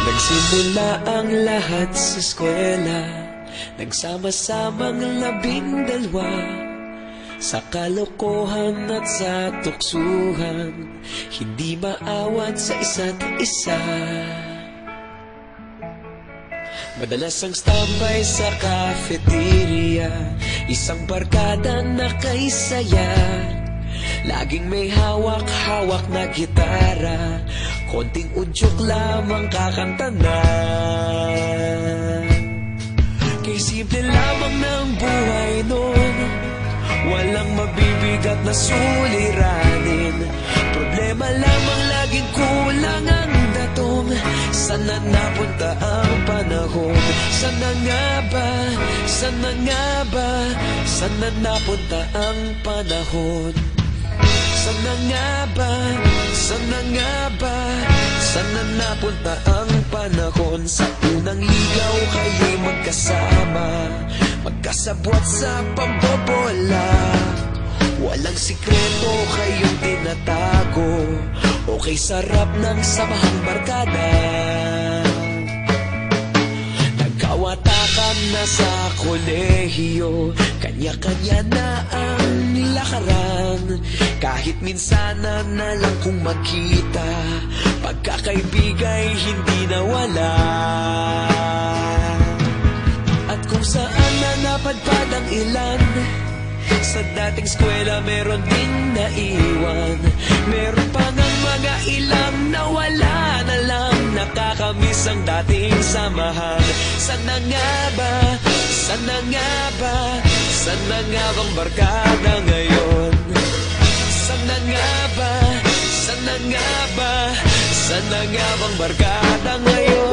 Nagsimula ang lahat sa eskwela, nagsama-samang 12 sa kalokohan at sa tuksuhan, hindi maawat sa isa't isa. Madalas ang standby sa cafeteria, isang barkada na kay saya. Laging may hawak-hawak na gitara, konting udyok lamang kakanta na. Kay simple lamang ng buhay nun, walang mabibigat na suliranin. Problema lamang laging kulang ang datong. Sana napunta ang panahon? Sana nga ba? Sana nga ba? Sana napunta ang panahon? Sana nga ba? Sana nga ba? Sana napunta ang panahon? Sa unang ligaw kayo'y magkasama, magkasabwat sa pambobola. Walang sikreto kayong tinatago, okay sarap ng samahang barkada. Nagkawatakan na sa kolehiyo, kanya-kanya na ang lakaran. Kahit minsanan na lang kung magkita, pagkakaibigay hindi nawala. At kung saan na napadpad ang ilan, sa dating eskwela meron din naiwan. Meron pa ngang mga ilang nawala na lang, nakakamiss ang dating samahan. Sana nga ba? Sana nga ba? Sana nga bang barkada ngayon? Sana nga ba? Sana nga ba? Sana nga bang barkada ngayon?